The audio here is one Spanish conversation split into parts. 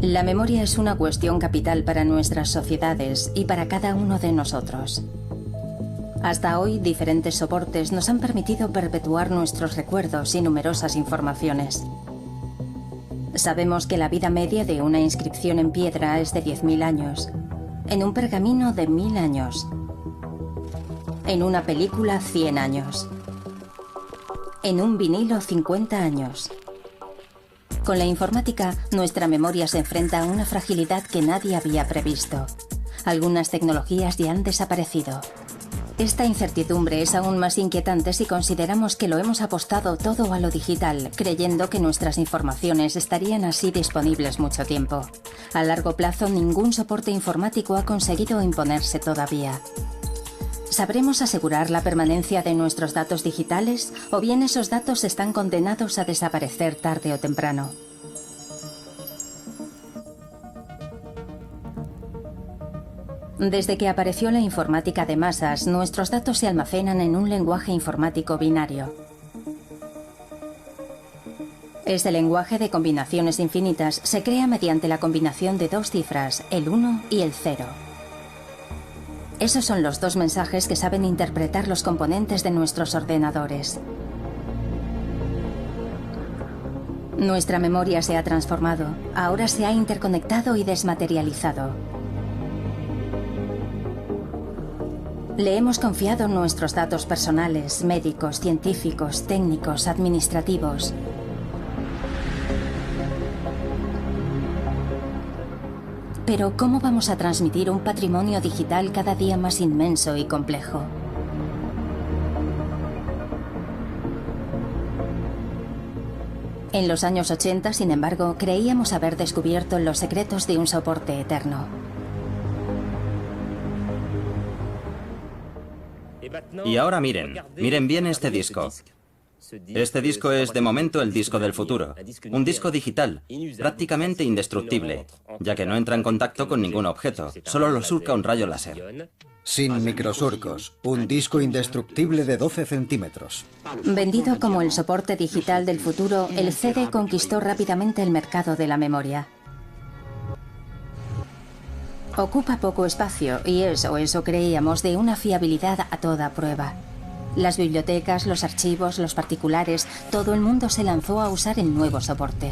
La memoria es una cuestión capital para nuestras sociedades y para cada uno de nosotros. Hasta hoy, diferentes soportes nos han permitido perpetuar nuestros recuerdos y numerosas informaciones. Sabemos que la vida media de una inscripción en piedra es de 10.000 años, en un pergamino de 1.000 años, en una película 100 años, en un vinilo 50 años. Con la informática, nuestra memoria se enfrenta a una fragilidad que nadie había previsto. Algunas tecnologías ya han desaparecido. Esta incertidumbre es aún más inquietante si consideramos que lo hemos apostado todo a lo digital, creyendo que nuestras informaciones estarían así disponibles mucho tiempo. A largo plazo, ningún soporte informático ha conseguido imponerse todavía. ¿Sabremos asegurar la permanencia de nuestros datos digitales o bien esos datos están condenados a desaparecer tarde o temprano? Desde que apareció la informática de masas, nuestros datos se almacenan en un lenguaje informático binario. Este lenguaje de combinaciones infinitas se crea mediante la combinación de dos cifras, el 1 y el 0. Esos son los dos mensajes que saben interpretar los componentes de nuestros ordenadores. Nuestra memoria se ha transformado, ahora se ha interconectado y desmaterializado. Le hemos confiado nuestros datos personales, médicos, científicos, técnicos, administrativos. Pero ¿cómo vamos a transmitir un patrimonio digital cada día más inmenso y complejo? En los años 80, sin embargo, creíamos haber descubierto los secretos de un soporte eterno. Y ahora miren bien este disco. Este disco es de momento el disco del futuro, un disco digital, prácticamente indestructible, ya que no entra en contacto con ningún objeto, solo lo surca un rayo láser. Sin microsurcos, un disco indestructible de 12 centímetros. Vendido como el soporte digital del futuro, el CD conquistó rápidamente el mercado de la memoria. Ocupa poco espacio y es, o eso creíamos, de una fiabilidad a toda prueba. Las bibliotecas, los archivos, los particulares, todo el mundo se lanzó a usar el nuevo soporte.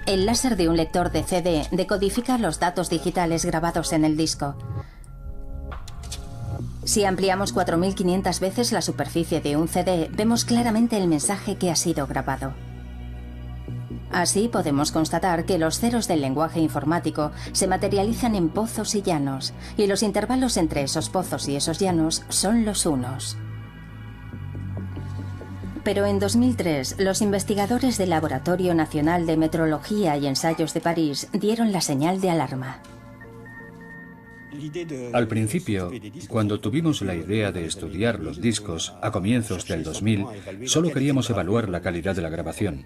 El láser de un lector de CD decodifica los datos digitales grabados en el disco. Si ampliamos 4.500 veces la superficie de un CD, vemos claramente el mensaje que ha sido grabado. Así podemos constatar que los ceros del lenguaje informático se materializan en pozos y llanos, y los intervalos entre esos pozos y esos llanos son los unos. Pero en 2003, los investigadores del Laboratorio Nacional de Metrología y Ensayos de París dieron la señal de alarma. Al principio, cuando tuvimos la idea de estudiar los discos a comienzos del 2000, solo queríamos evaluar la calidad de la grabación.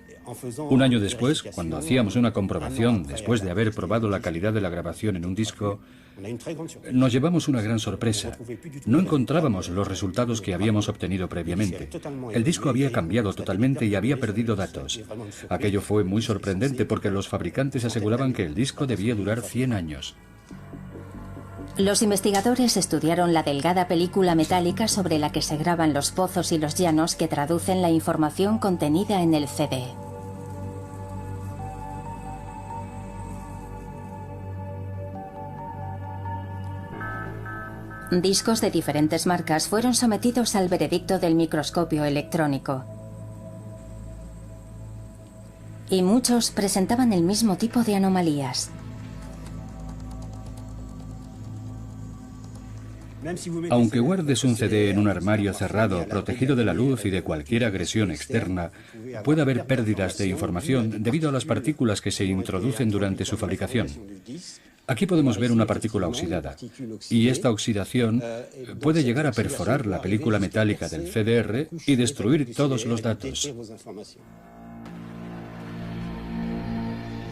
Un año después, cuando hacíamos una comprobación después de haber probado la calidad de la grabación en un disco, nos llevamos una gran sorpresa. No encontrábamos los resultados que habíamos obtenido previamente. El disco había cambiado totalmente y había perdido datos. Aquello fue muy sorprendente porque los fabricantes aseguraban que el disco debía durar 100 años. Los investigadores estudiaron la delgada película metálica sobre la que se graban los pozos y los llanos que traducen la información contenida en el CD. Discos de diferentes marcas fueron sometidos al veredicto del microscopio electrónico. Y muchos presentaban el mismo tipo de anomalías. Aunque guardes un CD en un armario cerrado, protegido de la luz y de cualquier agresión externa, puede haber pérdidas de información debido a las partículas que se introducen durante su fabricación. Aquí podemos ver una partícula oxidada, y esta oxidación puede llegar a perforar la película metálica del CDR y destruir todos los datos.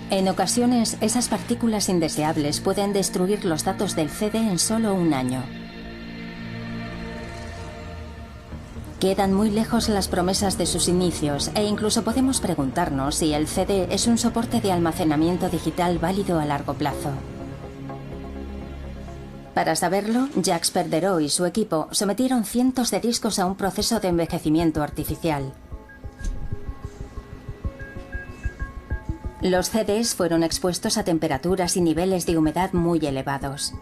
En ocasiones, esas partículas indeseables pueden destruir los datos del CD en solo un año. Quedan muy lejos las promesas de sus inicios e incluso podemos preguntarnos si el CD es un soporte de almacenamiento digital válido a largo plazo. Para saberlo, Jacques Perderot y su equipo sometieron cientos de discos a un proceso de envejecimiento artificial. Los CDs fueron expuestos a temperaturas y niveles de humedad muy elevados.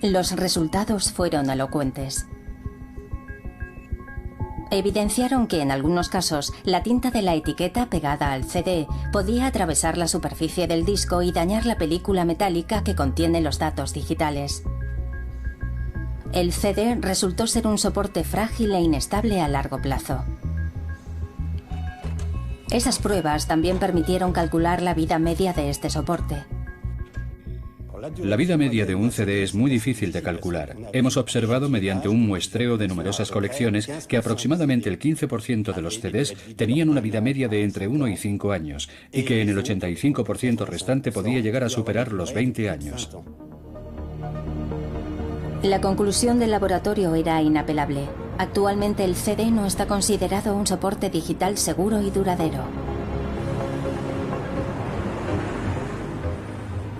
Los resultados fueron elocuentes. Evidenciaron que en algunos casos la tinta de la etiqueta pegada al CD podía atravesar la superficie del disco y dañar la película metálica que contiene los datos digitales. El CD resultó ser un soporte frágil e inestable a largo plazo. Esas pruebas también permitieron calcular la vida media de este soporte. La vida media de un CD es muy difícil de calcular. Hemos observado mediante un muestreo de numerosas colecciones que aproximadamente el 15% de los CDs tenían una vida media de entre 1 y 5 años y que en el 85% restante podía llegar a superar los 20 años. La conclusión del laboratorio era inapelable. Actualmente el CD no está considerado un soporte digital seguro y duradero.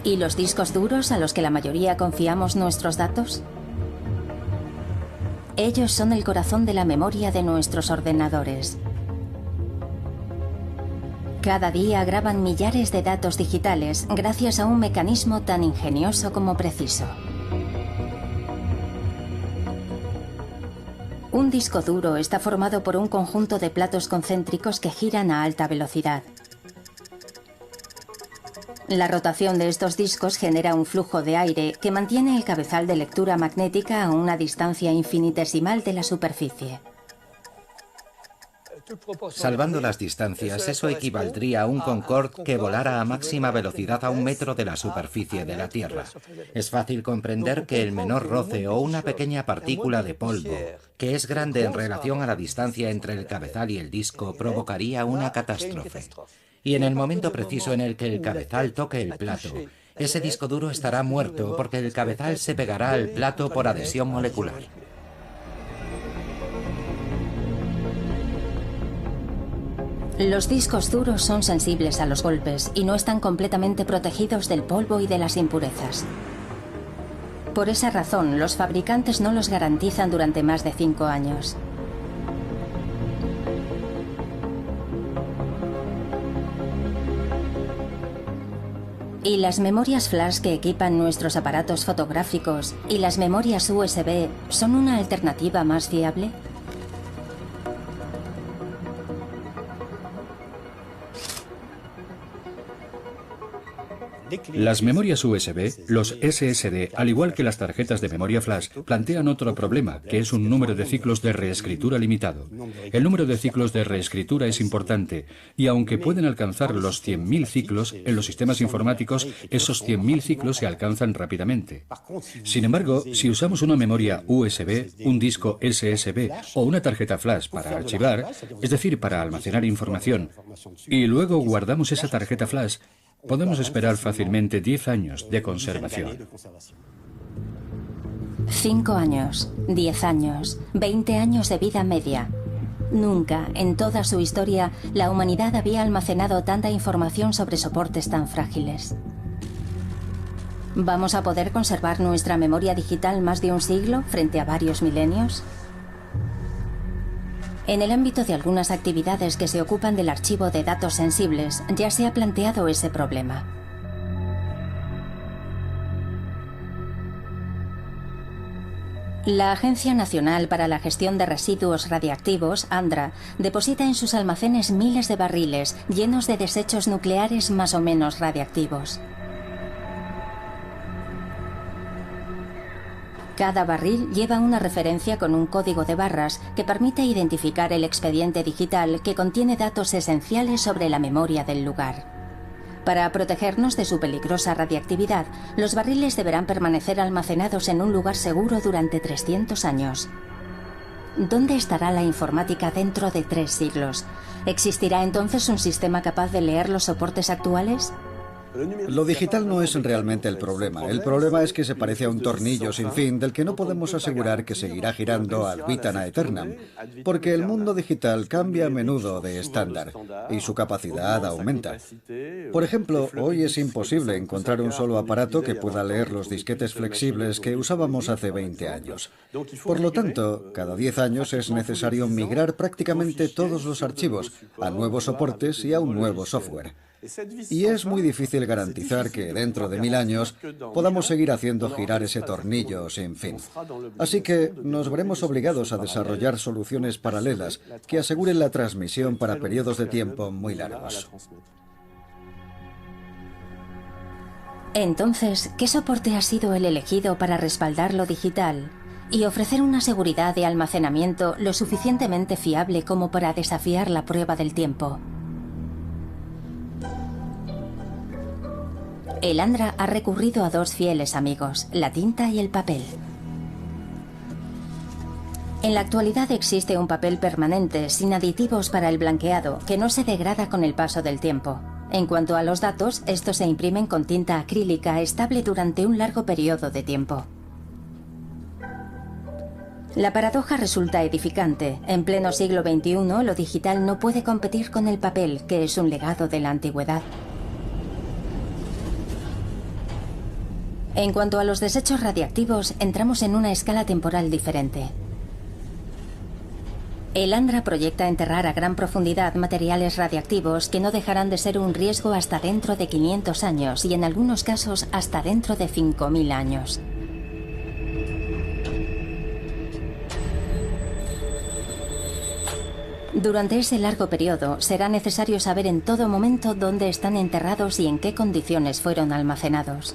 ¿Y los discos duros a los que la mayoría confiamos nuestros datos? Ellos son el corazón de la memoria de nuestros ordenadores. Cada día graban millares de datos digitales gracias a un mecanismo tan ingenioso como preciso. Un disco duro está formado por un conjunto de platos concéntricos que giran a alta velocidad. La rotación de estos discos genera un flujo de aire que mantiene el cabezal de lectura magnética a una distancia infinitesimal de la superficie. Salvando las distancias, eso equivaldría a un Concorde que volara a máxima velocidad a 1 metro de la superficie de la Tierra. Es fácil comprender que el menor roce o una pequeña partícula de polvo, que es grande en relación a la distancia entre el cabezal y el disco, provocaría una catástrofe. Y en el momento preciso en el que el cabezal toque el plato, ese disco duro estará muerto porque el cabezal se pegará al plato por adhesión molecular. Los discos duros son sensibles a los golpes y no están completamente protegidos del polvo y de las impurezas. Por esa razón, los fabricantes no los garantizan durante más de 5 años. ¿Y las memorias flash que equipan nuestros aparatos fotográficos y las memorias USB son una alternativa más fiable? Las memorias USB, los SSD, al igual que las tarjetas de memoria flash, plantean otro problema, que es un número de ciclos de reescritura limitado. El número de ciclos de reescritura es importante, y aunque pueden alcanzar los 100.000 ciclos, en los sistemas informáticos esos 100.000 ciclos se alcanzan rápidamente. Sin embargo, si usamos una memoria USB, un disco SSD o una tarjeta flash para archivar, es decir, para almacenar información, y luego guardamos esa tarjeta flash, podemos esperar fácilmente 10 años de conservación. 5 años, 10 años, 20 años de vida media. Nunca, en toda su historia, la humanidad había almacenado tanta información sobre soportes tan frágiles. ¿Vamos a poder conservar nuestra memoria digital más de un siglo frente a varios milenios? En el ámbito de algunas actividades que se ocupan del archivo de datos sensibles, ya se ha planteado ese problema. La Agencia Nacional para la Gestión de Residuos Radiactivos, ANDRA, deposita en sus almacenes miles de barriles llenos de desechos nucleares más o menos radiactivos. Cada barril lleva una referencia con un código de barras que permite identificar el expediente digital que contiene datos esenciales sobre la memoria del lugar. Para protegernos de su peligrosa radiactividad, los barriles deberán permanecer almacenados en un lugar seguro durante 300 años. ¿Dónde estará la informática dentro de 3 siglos? ¿Existirá entonces un sistema capaz de leer los soportes actuales? Lo digital no es realmente el problema. El problema es que se parece a un tornillo sin fin del que no podemos asegurar que seguirá girando ad vitam aeternam, porque el mundo digital cambia a menudo de estándar y su capacidad aumenta. Por ejemplo, hoy es imposible encontrar un solo aparato que pueda leer los disquetes flexibles que usábamos hace 20 años. Por lo tanto, cada 10 años es necesario migrar prácticamente todos los archivos a nuevos soportes y a un nuevo software. Y es muy difícil garantizar que dentro de 1000 años podamos seguir haciendo girar ese tornillo sin fin. Así que nos veremos obligados a desarrollar soluciones paralelas que aseguren la transmisión para periodos de tiempo muy largos. Entonces, ¿qué soporte ha sido el elegido para respaldar lo digital y ofrecer una seguridad de almacenamiento lo suficientemente fiable como para desafiar la prueba del tiempo? Elandra ha recurrido a dos fieles amigos, la tinta y el papel. En la actualidad existe un papel permanente, sin aditivos para el blanqueado, que no se degrada con el paso del tiempo. En cuanto a los datos, estos se imprimen con tinta acrílica estable durante un largo periodo de tiempo. La paradoja resulta edificante. En pleno siglo XXI, lo digital no puede competir con el papel, que es un legado de la antigüedad. En cuanto a los desechos radiactivos, entramos en una escala temporal diferente. Elandra proyecta enterrar a gran profundidad materiales radiactivos que no dejarán de ser un riesgo hasta dentro de 500 años y en algunos casos hasta dentro de 5000 años. Durante ese largo periodo será necesario saber en todo momento dónde están enterrados y en qué condiciones fueron almacenados.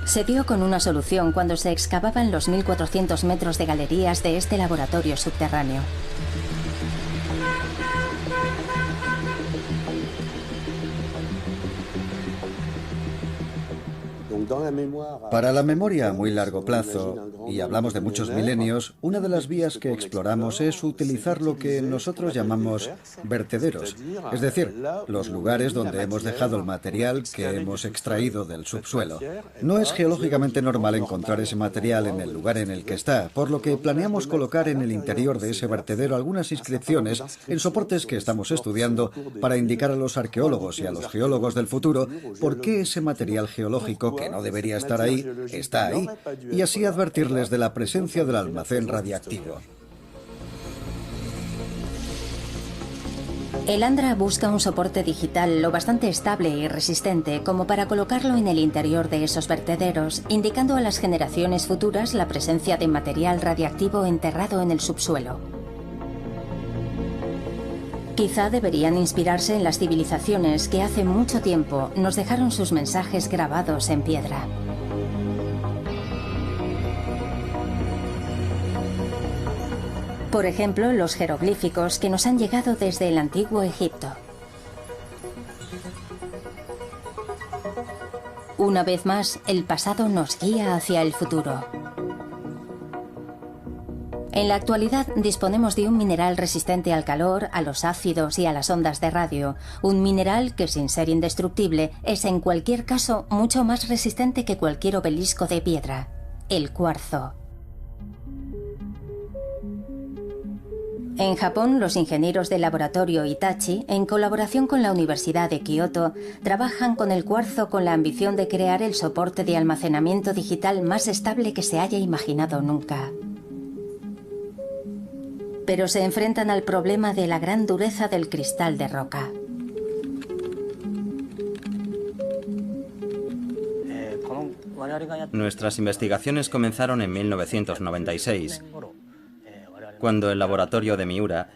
Se dio con una solución cuando se excavaban los 1400 metros de galerías de este laboratorio subterráneo. Para la memoria a muy largo plazo, y hablamos de muchos milenios, una de las vías que exploramos es utilizar lo que nosotros llamamos vertederos, es decir, los lugares donde hemos dejado el material que hemos extraído del subsuelo. No es geológicamente normal encontrar ese material en el lugar en el que está, por lo que planeamos colocar en el interior de ese vertedero algunas inscripciones en soportes que estamos estudiando para indicar a los arqueólogos y a los geólogos del futuro por qué ese material geológico que no debería estar ahí, está ahí, y así advertirles de la presencia del almacén radiactivo. Elandra busca un soporte digital lo bastante estable y resistente como para colocarlo en el interior de esos vertederos, indicando a las generaciones futuras la presencia de material radiactivo enterrado en el subsuelo. Quizá deberían inspirarse en las civilizaciones que hace mucho tiempo nos dejaron sus mensajes grabados en piedra. Por ejemplo, los jeroglíficos que nos han llegado desde el antiguo Egipto. Una vez más, el pasado nos guía hacia el futuro. En la actualidad disponemos de un mineral resistente al calor, a los ácidos y a las ondas de radio. Un mineral que, sin ser indestructible, es en cualquier caso mucho más resistente que cualquier obelisco de piedra: el cuarzo. En Japón, los ingenieros del laboratorio Hitachi, en colaboración con la Universidad de Kioto, trabajan con el cuarzo con la ambición de crear el soporte de almacenamiento digital más estable que se haya imaginado nunca. Pero se enfrentan al problema de la gran dureza del cristal de roca. Nuestras investigaciones comenzaron en 1996, cuando el laboratorio de Miura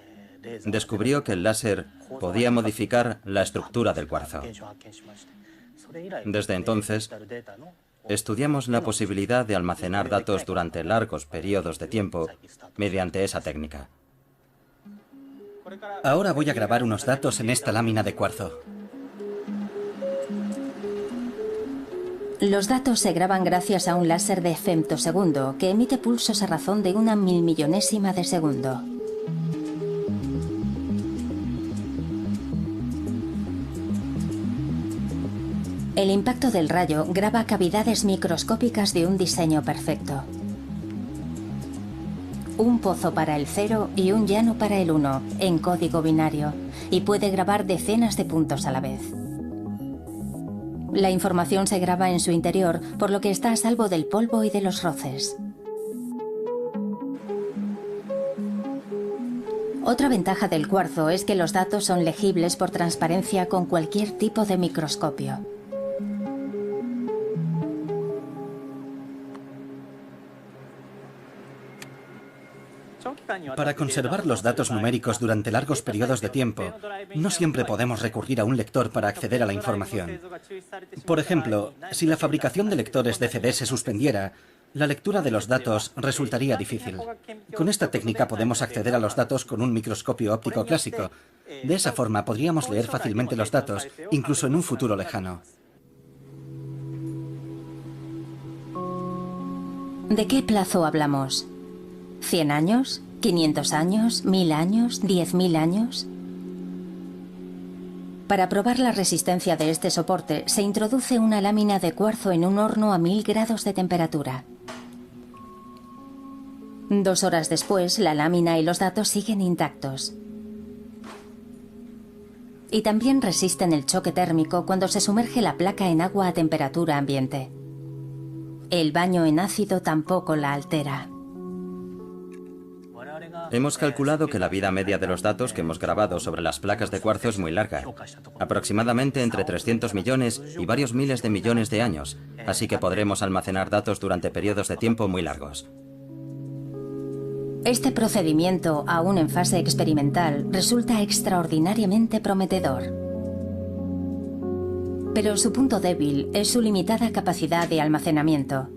descubrió que el láser podía modificar la estructura del cuarzo. Desde entonces, estudiamos la posibilidad de almacenar datos durante largos periodos de tiempo mediante esa técnica. Ahora voy a grabar unos datos en esta lámina de cuarzo. Los datos se graban gracias a un láser de femtosegundo que emite pulsos a razón de una milmillonésima de segundo. El impacto del rayo graba cavidades microscópicas de un diseño perfecto. Un pozo para el 0 y un llano para el 1, en código binario, y puede grabar decenas de puntos a la vez. La información se graba en su interior, por lo que está a salvo del polvo y de los roces. Otra ventaja del cuarzo es que los datos son legibles por transparencia con cualquier tipo de microscopio. Para conservar los datos numéricos durante largos periodos de tiempo, no siempre podemos recurrir a un lector para acceder a la información. Por ejemplo, si la fabricación de lectores de CD se suspendiera, la lectura de los datos resultaría difícil. Con esta técnica podemos acceder a los datos con un microscopio óptico clásico. De esa forma podríamos leer fácilmente los datos, incluso en un futuro lejano. ¿De qué plazo hablamos? ¿100 años? ¿500 años? ¿1000 años? ¿10.000 años? Para probar la resistencia de este soporte, se introduce una lámina de cuarzo en un horno a 1000 grados de temperatura. 2 horas después, la lámina y los datos siguen intactos. Y también resisten el choque térmico cuando se sumerge la placa en agua a temperatura ambiente. El baño en ácido tampoco la altera. Hemos calculado que la vida media de los datos que hemos grabado sobre las placas de cuarzo es muy larga, aproximadamente entre 300 millones y varios miles de millones de años, así que podremos almacenar datos durante periodos de tiempo muy largos. Este procedimiento, aún en fase experimental, resulta extraordinariamente prometedor. Pero su punto débil es su limitada capacidad de almacenamiento.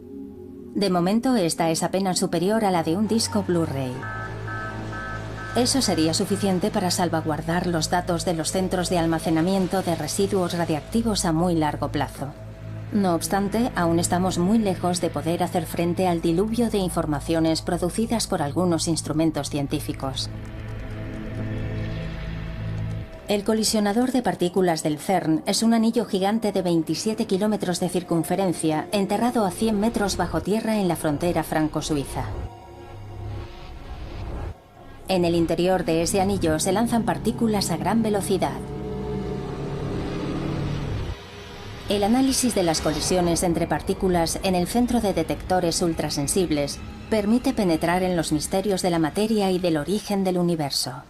De momento, esta es apenas superior a la de un disco Blu-ray. Eso sería suficiente para salvaguardar los datos de los centros de almacenamiento de residuos radiactivos a muy largo plazo. No obstante, aún estamos muy lejos de poder hacer frente al diluvio de informaciones producidas por algunos instrumentos científicos. El colisionador de partículas del CERN es un anillo gigante de 27 kilómetros de circunferencia, enterrado a 100 metros bajo tierra en la frontera franco-suiza. En el interior de ese anillo se lanzan partículas a gran velocidad. El análisis de las colisiones entre partículas en el centro de detectores ultrasensibles permite penetrar en los misterios de la materia y del origen del universo.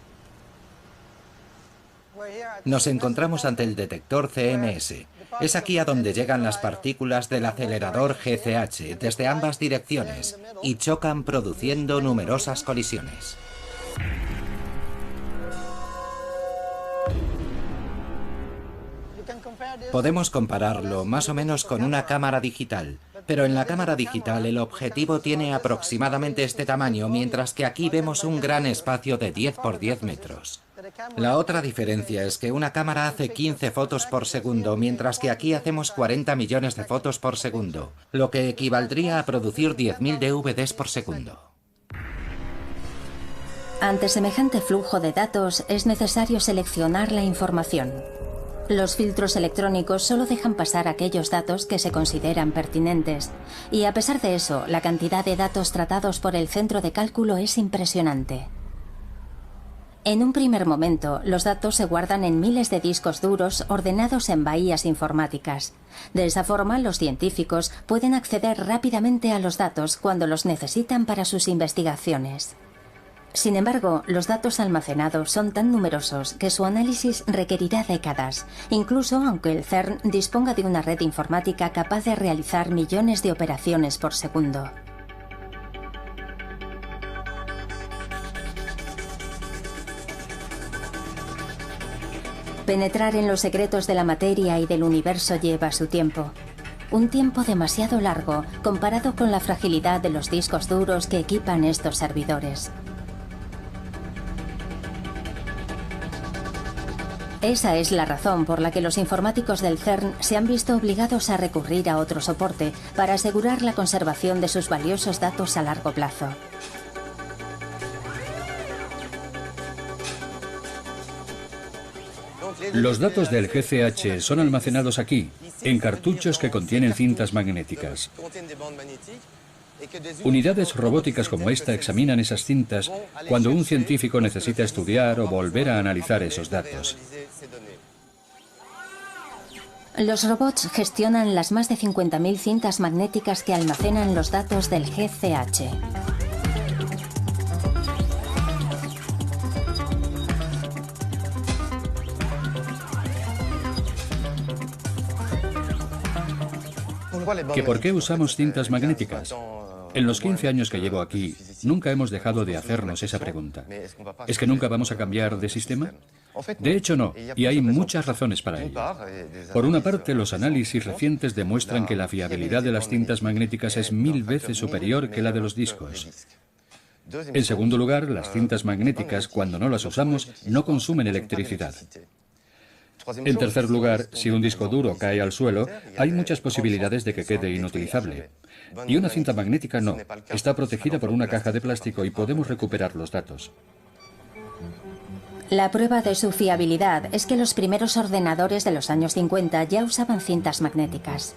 Nos encontramos ante el detector CMS. Es aquí a donde llegan las partículas del acelerador GCH desde ambas direcciones y chocan produciendo numerosas colisiones. Podemos compararlo más o menos con una cámara digital, pero en la cámara digital el objetivo tiene aproximadamente este tamaño, mientras que aquí vemos un gran espacio de 10 por 10 metros. La otra diferencia es que una cámara hace 15 fotos por segundo, mientras que aquí hacemos 40 millones de fotos por segundo, lo que equivaldría a producir 10.000 DVDs por segundo. Ante semejante flujo de datos, es necesario seleccionar la información. Los filtros electrónicos solo dejan pasar aquellos datos que se consideran pertinentes, y a pesar de eso, la cantidad de datos tratados por el centro de cálculo es impresionante. En un primer momento, los datos se guardan en miles de discos duros ordenados en bahías informáticas. De esa forma, los científicos pueden acceder rápidamente a los datos cuando los necesitan para sus investigaciones. Sin embargo, los datos almacenados son tan numerosos que su análisis requerirá décadas, incluso aunque el CERN disponga de una red informática capaz de realizar millones de operaciones por segundo. Penetrar en los secretos de la materia y del universo lleva su tiempo. Un tiempo demasiado largo comparado con la fragilidad de los discos duros que equipan estos servidores. Esa es la razón por la que los informáticos del CERN se han visto obligados a recurrir a otro soporte para asegurar la conservación de sus valiosos datos a largo plazo. Los datos del GCH son almacenados aquí, en cartuchos que contienen cintas magnéticas. Unidades robóticas como esta examinan esas cintas cuando un científico necesita estudiar o volver a analizar esos datos. Los robots gestionan las más de 50.000 cintas magnéticas que almacenan los datos del GCH. ¿Que por qué usamos cintas magnéticas? En los 15 años que llevo aquí, nunca hemos dejado de hacernos esa pregunta. ¿Es que nunca vamos a cambiar de sistema? De hecho, no, y hay muchas razones para ello. Por una parte, los análisis recientes demuestran que la fiabilidad de las cintas magnéticas es 1000 veces superior que la de los discos. En segundo lugar, las cintas magnéticas, cuando no las usamos, no consumen electricidad. En tercer lugar, si un disco duro cae al suelo, hay muchas posibilidades de que quede inutilizable. Y una cinta magnética no. Está protegida por una caja de plástico y podemos recuperar los datos. La prueba de su fiabilidad es que los primeros ordenadores de los años 50 ya usaban cintas magnéticas.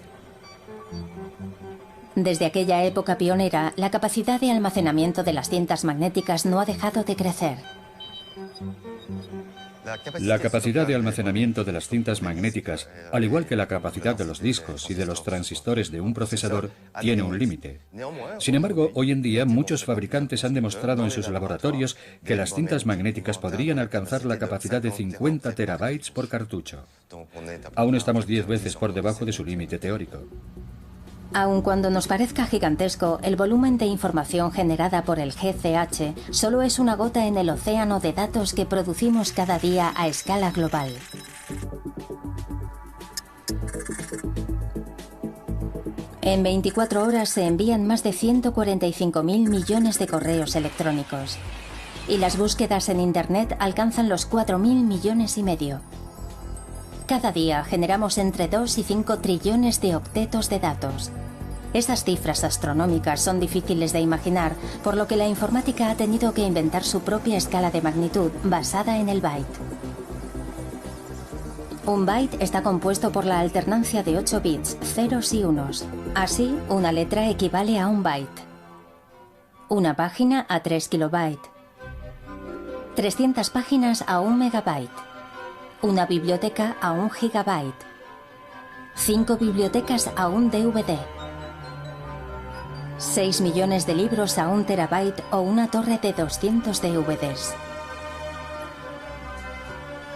Desde aquella época pionera, la capacidad de almacenamiento de las cintas magnéticas no ha dejado de crecer. La capacidad de almacenamiento de las cintas magnéticas, al igual que la capacidad de los discos y de los transistores de un procesador, tiene un límite. Sin embargo, hoy en día muchos fabricantes han demostrado en sus laboratorios que las cintas magnéticas podrían alcanzar la capacidad de 50 terabytes por cartucho. Aún estamos 10 veces por debajo de su límite teórico. Aun cuando nos parezca gigantesco, el volumen de información generada por el GCH solo es una gota en el océano de datos que producimos cada día a escala global. En 24 horas se envían más de 145.000 millones de correos electrónicos. Y las búsquedas en Internet alcanzan los 4.000 millones y medio. Cada día generamos entre 2 y 5 trillones de octetos de datos. Estas cifras astronómicas son difíciles de imaginar, por lo que la informática ha tenido que inventar su propia escala de magnitud basada en el byte. Un byte está compuesto por la alternancia de 8 bits, ceros y unos. Así, una letra equivale a un byte. Una página a 3 kilobytes. 300 páginas a 1 megabyte. Una biblioteca a 1 gigabyte. 5 bibliotecas a 1 DVD. 6 millones de libros a 1 terabyte o una torre de 200 DVDs.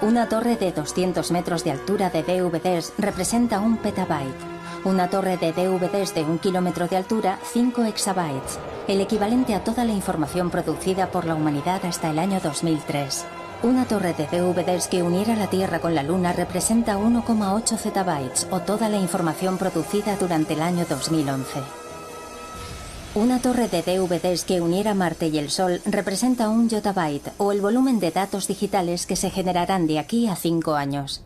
Una torre de 200 metros de altura de DVDs representa 1 petabyte. Una torre de DVDs de 1 kilómetro de altura, 5 exabytes, el equivalente a toda la información producida por la humanidad hasta el año 2003. Una torre de DVDs que uniera la Tierra con la Luna representa 1,8 zettabytes o toda la información producida durante el año 2011. Una torre de DVDs que uniera Marte y el Sol representa 1 yottabyte o el volumen de datos digitales que se generarán de aquí a 5 años.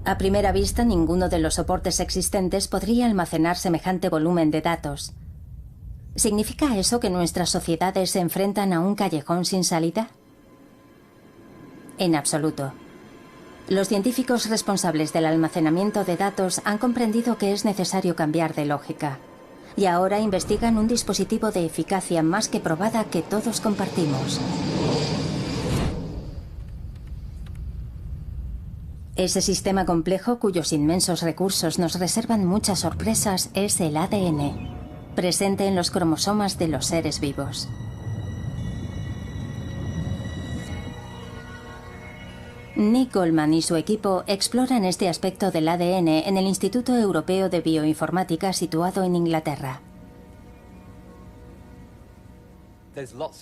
A primera vista, ninguno de los soportes existentes podría almacenar semejante volumen de datos. ¿Significa eso que nuestras sociedades se enfrentan a un callejón sin salida? En absoluto. Los científicos responsables del almacenamiento de datos han comprendido que es necesario cambiar de lógica. Y ahora investigan un dispositivo de eficacia más que probada que todos compartimos. Ese sistema complejo, cuyos inmensos recursos nos reservan muchas sorpresas, es el ADN, presente en los cromosomas de los seres vivos. Nick Goldman y su equipo exploran este aspecto del ADN en el Instituto Europeo de Bioinformática situado en Inglaterra.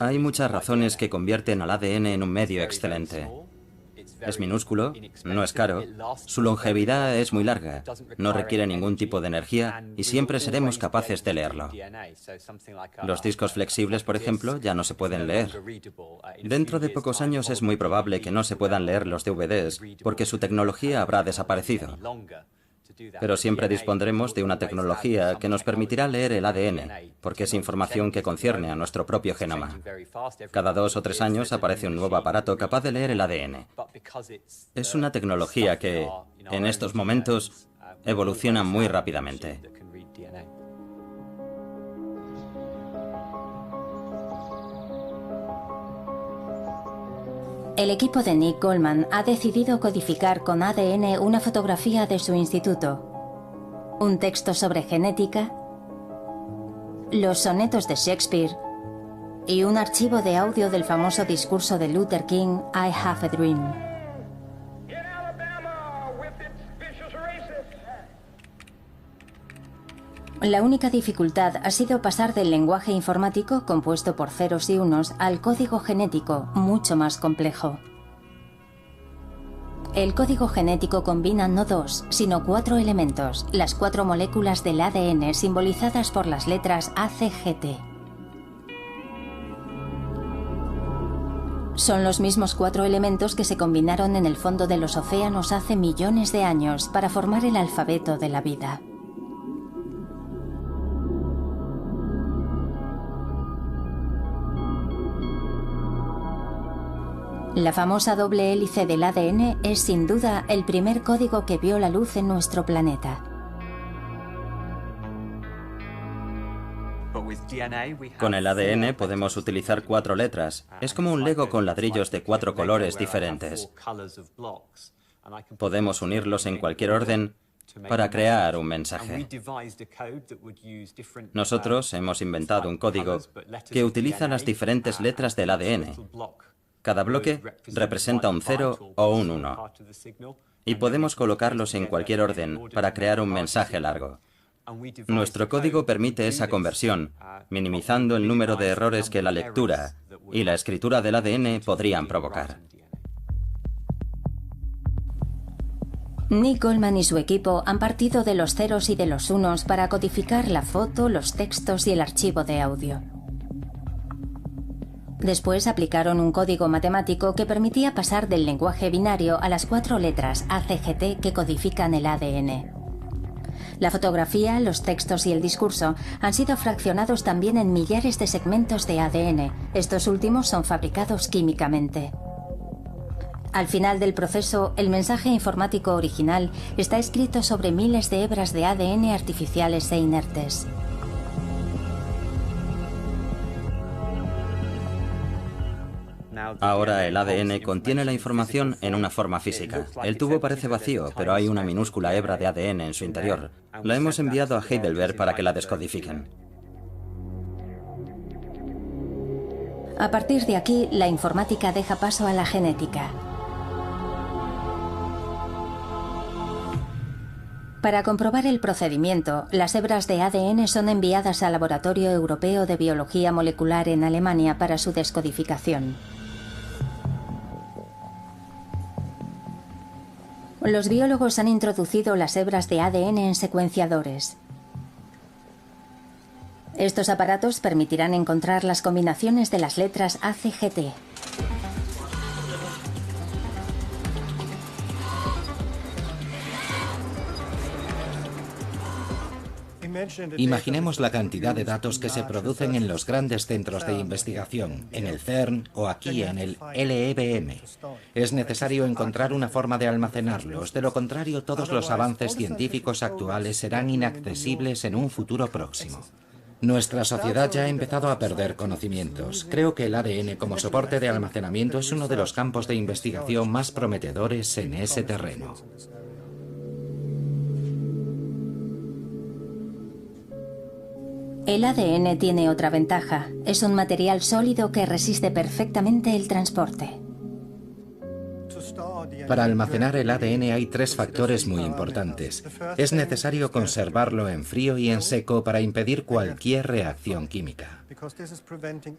Hay muchas razones que convierten al ADN en un medio excelente. Es minúsculo, no es caro, su longevidad es muy larga, no requiere ningún tipo de energía y siempre seremos capaces de leerlo. Los discos flexibles, por ejemplo, ya no se pueden leer. Dentro de pocos años es muy probable que no se puedan leer los DVDs porque su tecnología habrá desaparecido. pero siempre dispondremos de una tecnología que nos permitirá leer el ADN, porque es información que concierne a nuestro propio genoma. Cada 2 o 3 años aparece un nuevo aparato capaz de leer el ADN. Es una tecnología que, en estos momentos, evoluciona muy rápidamente. El equipo de Nick Goldman ha decidido codificar con ADN una fotografía de su instituto, un texto sobre genética, los sonetos de Shakespeare y un archivo de audio del famoso discurso de Luther King, I Have a Dream. La única dificultad ha sido pasar del lenguaje informático, compuesto por ceros y unos, al código genético, mucho más complejo. El código genético combina no 2, sino 4 elementos, las 4 moléculas del ADN simbolizadas por las letras ACGT. Son los mismos 4 elementos que se combinaron en el fondo de los océanos hace millones de años para formar el alfabeto de la vida. La famosa doble hélice del ADN es sin duda el primer código que vio la luz en nuestro planeta. Con el ADN podemos utilizar 4 letras. Es como un Lego con ladrillos de 4 colores diferentes. Podemos unirlos en cualquier orden para crear un mensaje. Nosotros hemos inventado un código que utiliza las diferentes letras del ADN. Cada bloque representa un 0 o un 1. Y podemos colocarlos en cualquier orden para crear un mensaje largo. Nuestro código permite esa conversión, minimizando el número de errores que la lectura y la escritura del ADN podrían provocar. Nick Goldman y su equipo han partido de los ceros y de los unos para codificar la foto, los textos y el archivo de audio. Después aplicaron un código matemático que permitía pasar del lenguaje binario a las 4 letras ACGT que codifican el ADN. La fotografía, los textos y el discurso han sido fraccionados también en millares de segmentos de ADN. Estos últimos son fabricados químicamente. Al final del proceso, el mensaje informático original está escrito sobre miles de hebras de ADN artificiales e inertes. Ahora el ADN contiene la información en una forma física. El tubo parece vacío, pero hay una minúscula hebra de ADN en su interior. La hemos enviado a Heidelberg para que la descodifiquen. A partir de aquí, la informática deja paso a la genética. Para comprobar el procedimiento, las hebras de ADN son enviadas al Laboratorio Europeo de Biología Molecular en Alemania para su descodificación. Los biólogos han introducido las hebras de ADN en secuenciadores. Estos aparatos permitirán encontrar las combinaciones de las letras ACGT. Imaginemos la cantidad de datos que se producen en los grandes centros de investigación, en el CERN o aquí en el LEBM. Es necesario encontrar una forma de almacenarlos, de lo contrario todos los avances científicos actuales serán inaccesibles en un futuro próximo. Nuestra sociedad ya ha empezado a perder conocimientos. Creo que el ADN como soporte de almacenamiento es uno de los campos de investigación más prometedores en ese terreno. El ADN tiene otra ventaja. Es un material sólido que resiste perfectamente el transporte. Para almacenar el ADN hay 3 factores muy importantes. Es necesario conservarlo en frío y en seco para impedir cualquier reacción química.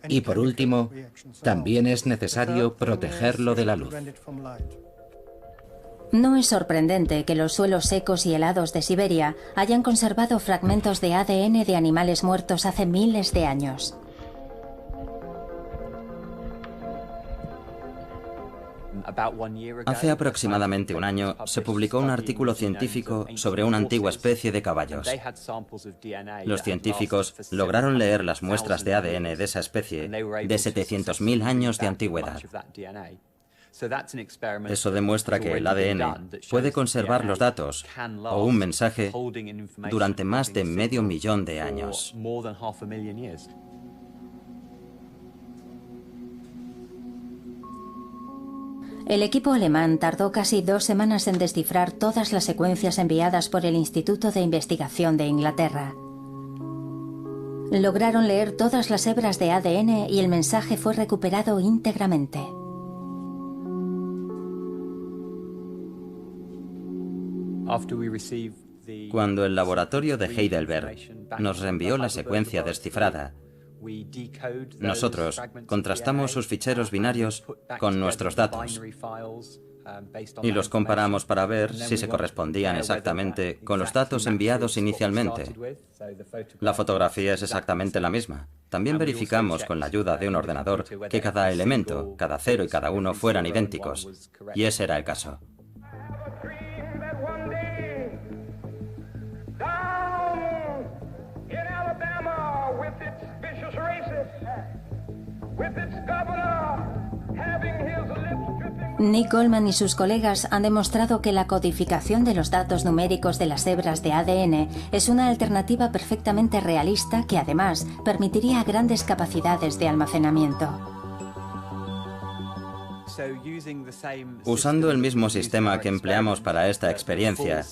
Y por último, también es necesario protegerlo de la luz. No es sorprendente que los suelos secos y helados de Siberia hayan conservado fragmentos de ADN de animales muertos hace miles de años. Hace aproximadamente un año se publicó un artículo científico sobre una antigua especie de caballos. Los científicos lograron leer las muestras de ADN de esa especie de 700.000 años de antigüedad. Eso demuestra que el ADN puede conservar los datos o un mensaje durante más de medio millón de años. El equipo alemán tardó casi 2 semanas en descifrar todas las secuencias enviadas por el Instituto de Investigación de Inglaterra. Lograron leer todas las hebras de ADN y el mensaje fue recuperado íntegramente. Cuando el laboratorio de Heidelberg nos reenvió la secuencia descifrada, nosotros contrastamos sus ficheros binarios con nuestros datos y los comparamos para ver si se correspondían exactamente con los datos enviados inicialmente. La fotografía es exactamente la misma. También verificamos con la ayuda de un ordenador que cada elemento, cada 0 y cada 1 fueran idénticos, y ese era el caso. Nick Goldman y sus colegas han demostrado que la codificación de los datos numéricos de las hebras de ADN es una alternativa perfectamente realista que además permitiría grandes capacidades de almacenamiento. Usando el mismo sistema que empleamos para esta experiencia,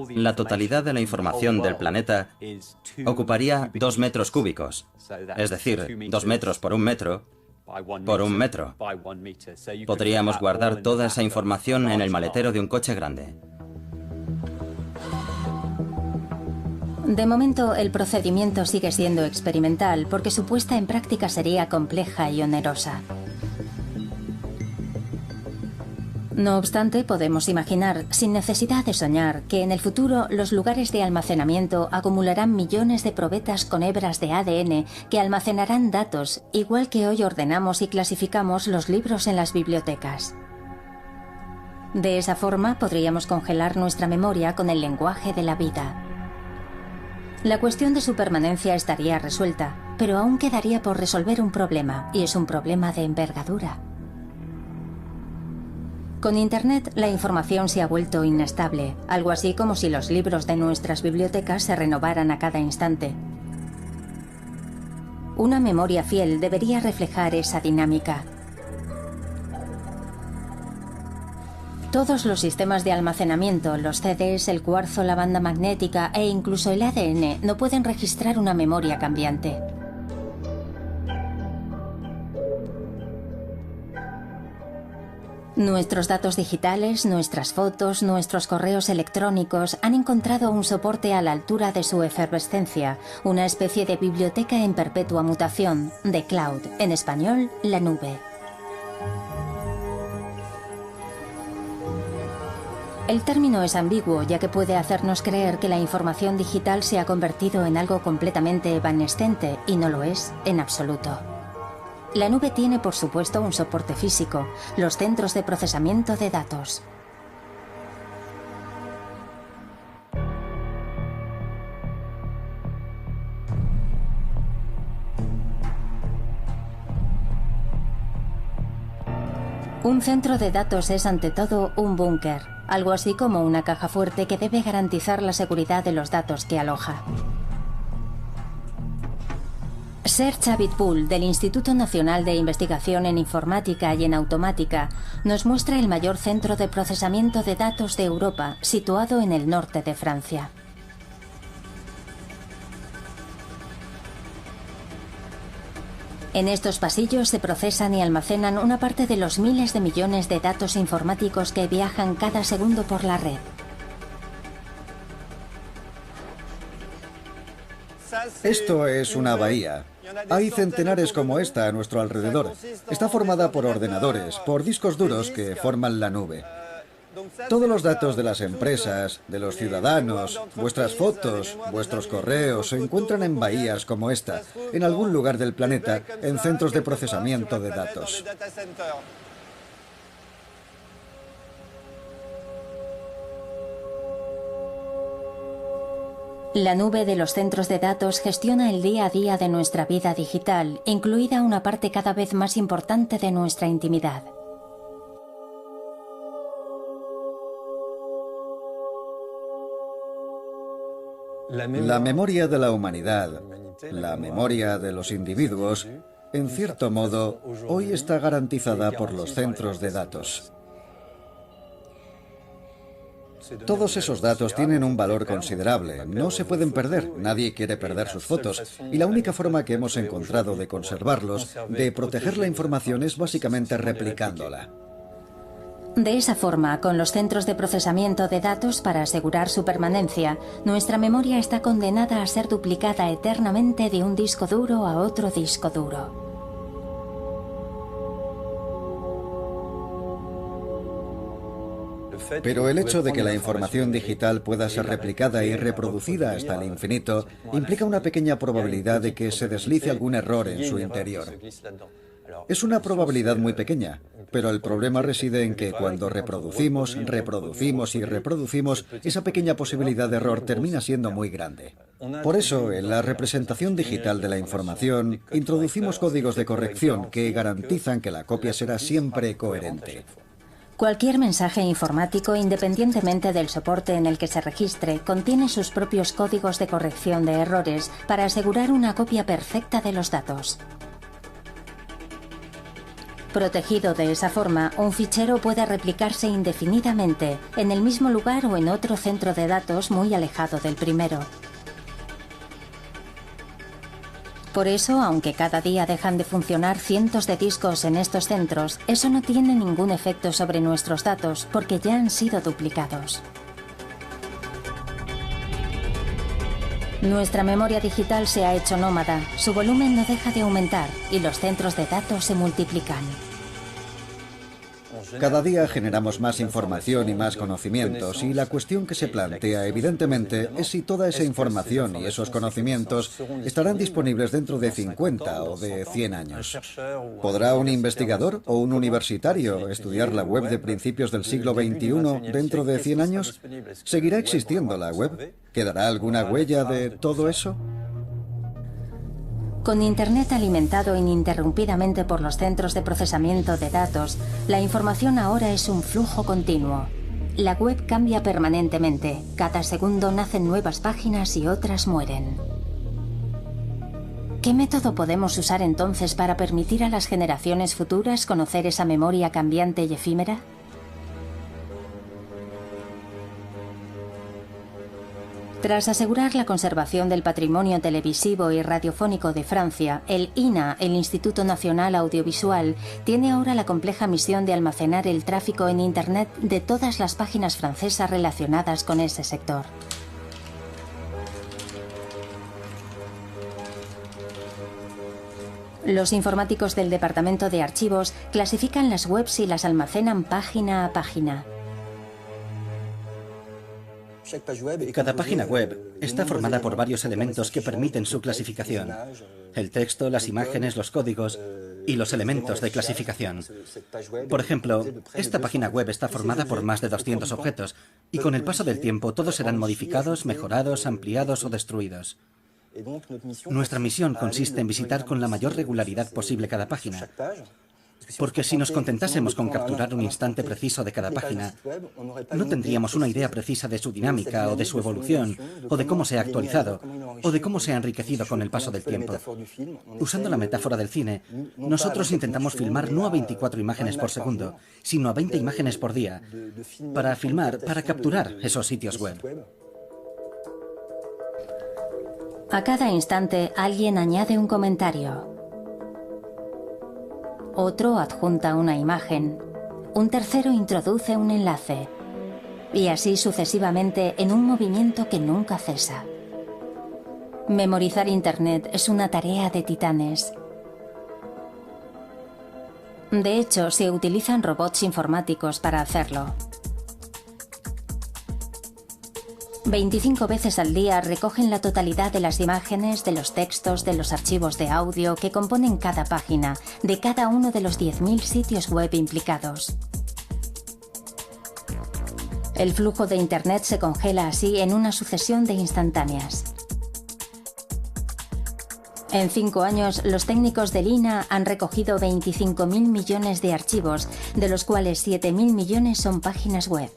la totalidad de la información del planeta ocuparía 2 metros cúbicos, es decir, 2 metros por 1 metro por 1 metro. Podríamos guardar toda esa información en el maletero de un coche grande. De momento, el procedimiento sigue siendo experimental porque su puesta en práctica sería compleja y onerosa. No obstante, podemos imaginar, sin necesidad de soñar, que en el futuro los lugares de almacenamiento acumularán millones de probetas con hebras de ADN que almacenarán datos, igual que hoy ordenamos y clasificamos los libros en las bibliotecas. De esa forma podríamos congelar nuestra memoria con el lenguaje de la vida. La cuestión de su permanencia estaría resuelta, pero aún quedaría por resolver un problema, y es un problema de envergadura. Con Internet, la información se ha vuelto inestable, algo así como si los libros de nuestras bibliotecas se renovaran a cada instante. Una memoria fiel debería reflejar esa dinámica. Todos los sistemas de almacenamiento, los CDs, el cuarzo, la banda magnética e incluso el ADN no pueden registrar una memoria cambiante. Nuestros datos digitales, nuestras fotos, nuestros correos electrónicos han encontrado un soporte a la altura de su efervescencia, una especie de biblioteca en perpetua mutación, de cloud, en español, la nube. El término es ambiguo, ya que puede hacernos creer que la información digital se ha convertido en algo completamente evanescente, y no lo es en absoluto. La nube tiene, por supuesto, un soporte físico, los centros de procesamiento de datos. Un centro de datos es ante todo un búnker, algo así como una caja fuerte que debe garantizar la seguridad de los datos que aloja. Serge Abitboul, del Instituto Nacional de Investigación en Informática y en Automática, nos muestra el mayor centro de procesamiento de datos de Europa, situado en el norte de Francia. En estos pasillos se procesan y almacenan una parte de los miles de millones de datos informáticos que viajan cada segundo por la red. Esto es una bahía. Hay centenares como esta a nuestro alrededor. Está formada por ordenadores, por discos duros que forman la nube. Todos los datos de las empresas, de los ciudadanos, vuestras fotos, vuestros correos se encuentran en bahías como esta, en algún lugar del planeta, en centros de procesamiento de datos. La nube de los centros de datos gestiona el día a día de nuestra vida digital, incluida una parte cada vez más importante de nuestra intimidad. La memoria de la humanidad, la memoria de los individuos, en cierto modo, hoy está garantizada por los centros de datos. Todos esos datos tienen un valor considerable, no se pueden perder, nadie quiere perder sus fotos, y la única forma que hemos encontrado de conservarlos, de proteger la información, es básicamente replicándola. De esa forma, con los centros de procesamiento de datos para asegurar su permanencia, nuestra memoria está condenada a ser duplicada eternamente de un disco duro a otro disco duro. Pero el hecho de que la información digital pueda ser replicada y reproducida hasta el infinito implica una pequeña probabilidad de que se deslice algún error en su interior. Es una probabilidad muy pequeña, pero el problema reside en que cuando reproducimos, reproducimos y reproducimos, esa pequeña posibilidad de error termina siendo muy grande. Por eso, en la representación digital de la información, introducimos códigos de corrección que garantizan que la copia será siempre coherente. Cualquier mensaje informático, independientemente del soporte en el que se registre, contiene sus propios códigos de corrección de errores para asegurar una copia perfecta de los datos. Protegido de esa forma, un fichero puede replicarse indefinidamente en el mismo lugar o en otro centro de datos muy alejado del primero. Por eso, aunque cada día dejan de funcionar cientos de discos en estos centros, eso no tiene ningún efecto sobre nuestros datos porque ya han sido duplicados. Nuestra memoria digital se ha hecho nómada, su volumen no deja de aumentar y los centros de datos se multiplican. Cada día generamos más información y más conocimientos, y la cuestión que se plantea, evidentemente, es si toda esa información y esos conocimientos estarán disponibles dentro de 50 o de 100 años. ¿Podrá un investigador o un universitario estudiar la web de principios del siglo XXI dentro de 100 años? ¿Seguirá existiendo la web? ¿Quedará alguna huella de todo eso? Con Internet alimentado ininterrumpidamente por los centros de procesamiento de datos, la información ahora es un flujo continuo. La web cambia permanentemente. Cada segundo nacen nuevas páginas y otras mueren. ¿Qué método podemos usar entonces para permitir a las generaciones futuras conocer esa memoria cambiante y efímera? Tras asegurar la conservación del patrimonio televisivo y radiofónico de Francia, el INA, el Instituto Nacional Audiovisual, tiene ahora la compleja misión de almacenar el tráfico en Internet de todas las páginas francesas relacionadas con ese sector. Los informáticos del Departamento de Archivos clasifican las webs y las almacenan página a página. Cada página web está formada por varios elementos que permiten su clasificación: el texto, las imágenes, los códigos y los elementos de clasificación. Por ejemplo, esta página web está formada por más de 200 objetos y con el paso del tiempo todos serán modificados, mejorados, ampliados o destruidos. Nuestra misión consiste en visitar con la mayor regularidad posible cada página, porque si nos contentásemos con capturar un instante preciso de cada página, no tendríamos una idea precisa de su dinámica o de su evolución, o de cómo se ha actualizado, o de cómo se ha enriquecido con el paso del tiempo. Usando la metáfora del cine, nosotros intentamos filmar no a 24 imágenes por segundo, sino a 20 imágenes por día, para capturar esos sitios web. A cada instante alguien añade un comentario. Otro adjunta una imagen, un tercero introduce un enlace, y así sucesivamente en un movimiento que nunca cesa. Memorizar Internet es una tarea de titanes. De hecho, se utilizan robots informáticos para hacerlo. 25 veces al día recogen la totalidad de las imágenes, de los textos, de los archivos de audio que componen cada página, de cada uno de los 10.000 sitios web implicados. El flujo de Internet se congela así en una sucesión de instantáneas. En 5 años, los técnicos del INAH han recogido 25.000 millones de archivos, de los cuales 7.000 millones son páginas web.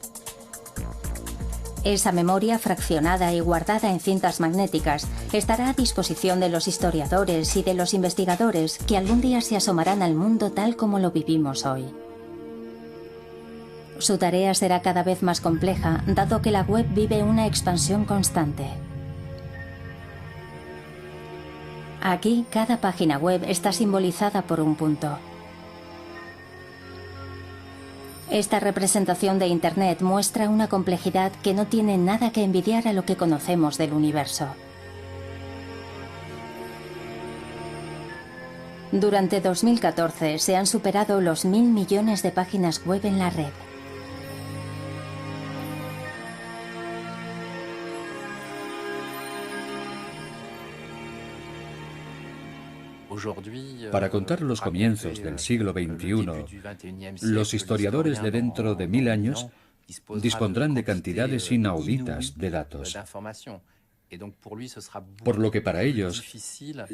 Esa memoria fraccionada y guardada en cintas magnéticas estará a disposición de los historiadores y de los investigadores que algún día se asomarán al mundo tal como lo vivimos hoy. Su tarea será cada vez más compleja, dado que la web vive una expansión constante. Aquí, cada página web está simbolizada por un punto. Esta representación de Internet muestra una complejidad que no tiene nada que envidiar a lo que conocemos del universo. Durante 2014 se han superado los 1.000 millones de páginas web en la red. Para contar los comienzos del siglo XXI, los historiadores de dentro de 1000 años dispondrán de cantidades inauditas de datos, por lo que para ellos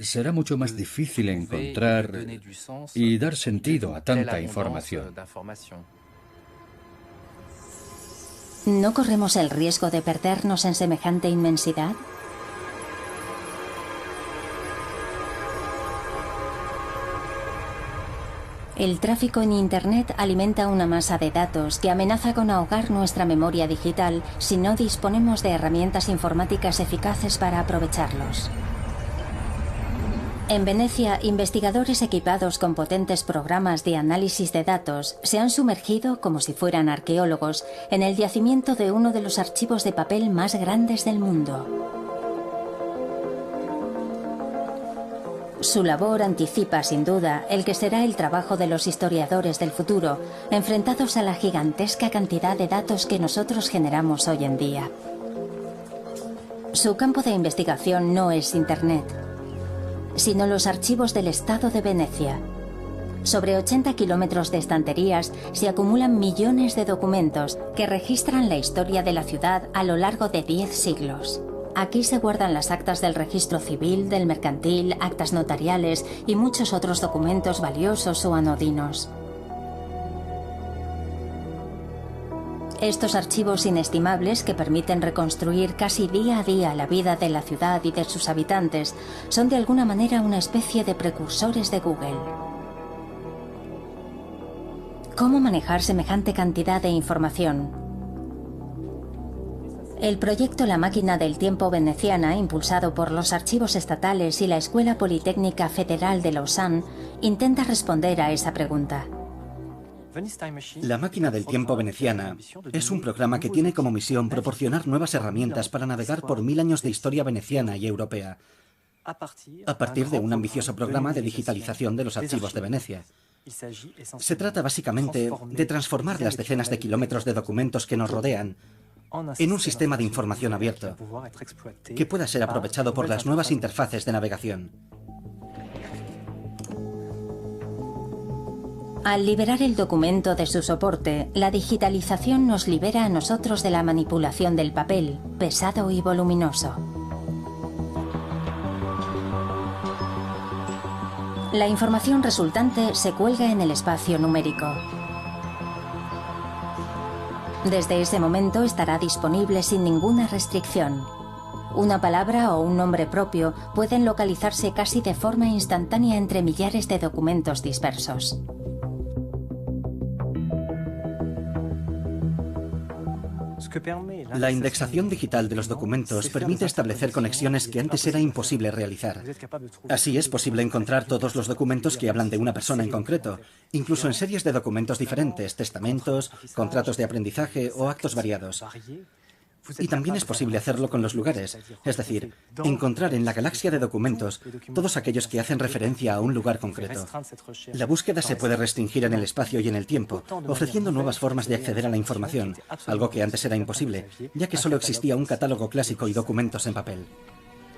será mucho más difícil encontrar y dar sentido a tanta información. ¿No corremos el riesgo de perdernos en semejante inmensidad? El tráfico en Internet alimenta una masa de datos que amenaza con ahogar nuestra memoria digital si no disponemos de herramientas informáticas eficaces para aprovecharlos. En Venecia, investigadores equipados con potentes programas de análisis de datos se han sumergido, como si fueran arqueólogos, en el yacimiento de uno de los archivos de papel más grandes del mundo. Su labor anticipa, sin duda, el que será el trabajo de los historiadores del futuro, enfrentados a la gigantesca cantidad de datos que nosotros generamos hoy en día. Su campo de investigación no es Internet, sino los archivos del Estado de Venecia. Sobre 80 kilómetros de estanterías se acumulan millones de documentos que registran la historia de la ciudad a lo largo de 10 siglos. Aquí se guardan las actas del registro civil, del mercantil, actas notariales y muchos otros documentos valiosos o anodinos. Estos archivos inestimables, que permiten reconstruir casi día a día la vida de la ciudad y de sus habitantes, son de alguna manera una especie de precursores de Google. ¿Cómo manejar semejante cantidad de información? El proyecto La Máquina del Tiempo veneciana, impulsado por los archivos estatales y la Escuela Politécnica Federal de Lausanne, intenta responder a esa pregunta. La Máquina del Tiempo veneciana es un programa que tiene como misión proporcionar nuevas herramientas para navegar por 1000 años de historia veneciana y europea, a partir de un ambicioso programa de digitalización de los archivos de Venecia. Se trata básicamente de transformar las decenas de kilómetros de documentos que nos rodean en un sistema de información abierto que pueda ser aprovechado por las nuevas interfaces de navegación. Al liberar el documento de su soporte, la digitalización nos libera a nosotros de la manipulación del papel, pesado y voluminoso. La información resultante se cuelga en el espacio numérico. Desde ese momento estará disponible sin ninguna restricción. Una palabra o un nombre propio pueden localizarse casi de forma instantánea entre millares de documentos dispersos. La indexación digital de los documentos permite establecer conexiones que antes era imposible realizar. Así es posible encontrar todos los documentos que hablan de una persona en concreto, incluso en series de documentos diferentes, testamentos, contratos de aprendizaje o actos variados. Y también es posible hacerlo con los lugares, es decir, encontrar en la galaxia de documentos todos aquellos que hacen referencia a un lugar concreto. La búsqueda se puede restringir en el espacio y en el tiempo, ofreciendo nuevas formas de acceder a la información, algo que antes era imposible, ya que solo existía un catálogo clásico y documentos en papel.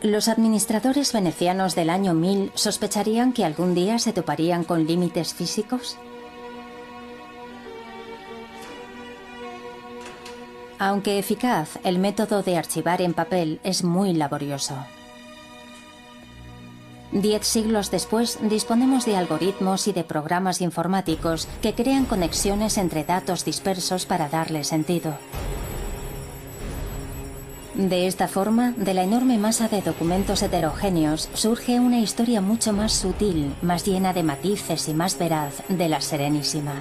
Los administradores venecianos del año 1000 sospecharían que algún día se toparían con límites físicos. Aunque eficaz, el método de archivar en papel es muy laborioso. 10 siglos después, disponemos de algoritmos y de programas informáticos que crean conexiones entre datos dispersos para darle sentido. De esta forma, de la enorme masa de documentos heterogéneos, surge una historia mucho más sutil, más llena de matices y más veraz de la Serenísima.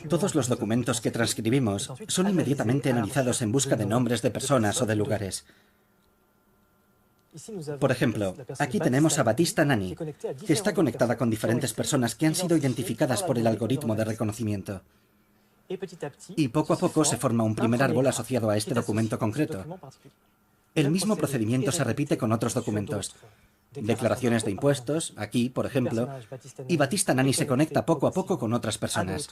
Todos los documentos que transcribimos son inmediatamente analizados en busca de nombres de personas o de lugares. Por ejemplo, aquí tenemos a Batista Nani, que está conectada con diferentes personas que han sido identificadas por el algoritmo de reconocimiento. Y poco a poco se forma un primer árbol asociado a este documento concreto. El mismo procedimiento se repite con otros documentos. Declaraciones de impuestos, aquí, por ejemplo, y Batista Nani se conecta poco a poco con otras personas.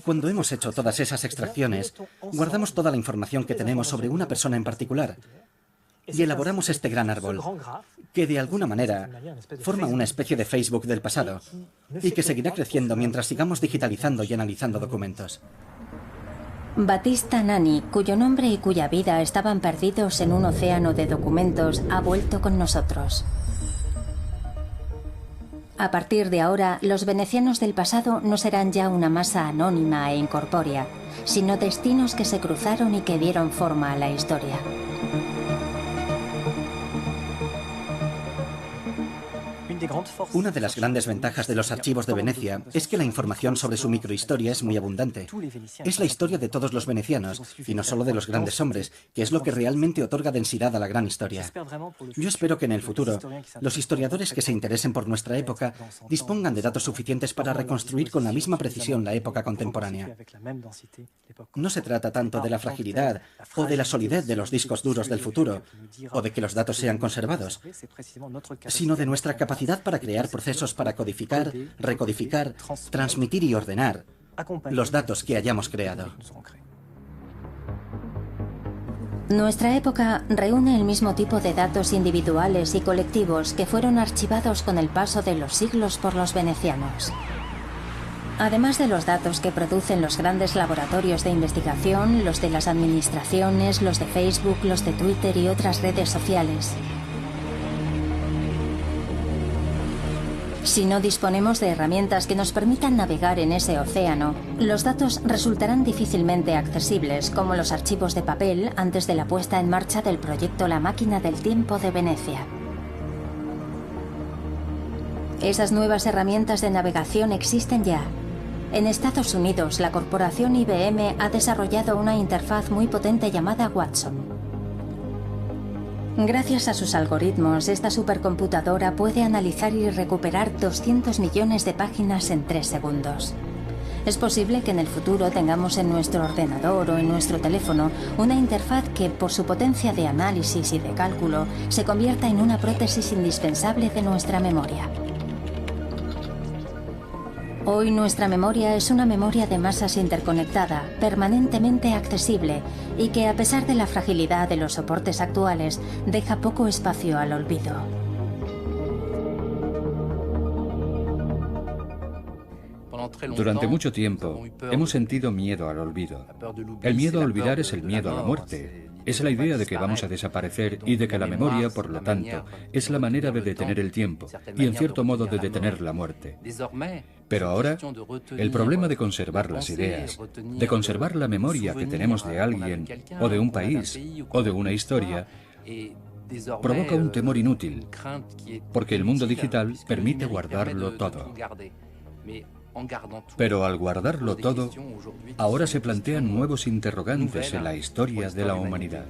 Cuando hemos hecho todas esas extracciones, guardamos toda la información que tenemos sobre una persona en particular y elaboramos este gran árbol, que de alguna manera forma una especie de Facebook del pasado y que seguirá creciendo mientras sigamos digitalizando y analizando documentos. Batista Nani, cuyo nombre y cuya vida estaban perdidos en un océano de documentos, ha vuelto con nosotros. A partir de ahora, los venecianos del pasado no serán ya una masa anónima e incorpórea, sino destinos que se cruzaron y que dieron forma a la historia. Una de las grandes ventajas de los archivos de Venecia es que la información sobre su microhistoria es muy abundante. Es la historia de todos los venecianos, y no solo de los grandes hombres, que es lo que realmente otorga densidad a la gran historia. Yo espero que en el futuro, los historiadores que se interesen por nuestra época dispongan de datos suficientes para reconstruir con la misma precisión la época contemporánea. No se trata tanto de la fragilidad o de la solidez de los discos duros del futuro, o de que los datos sean conservados, sino de nuestra capacidad para crear procesos para codificar, recodificar, transmitir y ordenar los datos que hayamos creado. Nuestra época reúne el mismo tipo de datos individuales y colectivos que fueron archivados con el paso de los siglos por los venecianos. Además de los datos que producen los grandes laboratorios de investigación, los de las administraciones, los de Facebook, los de Twitter y otras redes sociales. Si no disponemos de herramientas que nos permitan navegar en ese océano, los datos resultarán difícilmente accesibles, como los archivos de papel antes de la puesta en marcha del proyecto La Máquina del Tiempo de Venecia. Esas nuevas herramientas de navegación existen ya. En Estados Unidos, la corporación IBM ha desarrollado una interfaz muy potente llamada Watson. Gracias a sus algoritmos, esta supercomputadora puede analizar y recuperar 200 millones de páginas en 3 segundos. Es posible que en el futuro tengamos en nuestro ordenador o en nuestro teléfono una interfaz que, por su potencia de análisis y de cálculo, se convierta en una prótesis indispensable de nuestra memoria. Hoy nuestra memoria es una memoria de masas interconectada, permanentemente accesible y que, a pesar de la fragilidad de los soportes actuales, deja poco espacio al olvido. Durante mucho tiempo hemos sentido miedo al olvido. El miedo a olvidar es el miedo a la muerte. Es la idea de que vamos a desaparecer y de que la memoria, por lo tanto, es la manera de detener el tiempo y, en cierto modo, de detener la muerte. Pero ahora, el problema de conservar las ideas, de conservar la memoria que tenemos de alguien, o de un país, o de una historia, provoca un temor inútil, porque el mundo digital permite guardarlo todo. Pero al guardarlo todo, ahora se plantean nuevos interrogantes en la historia de la humanidad.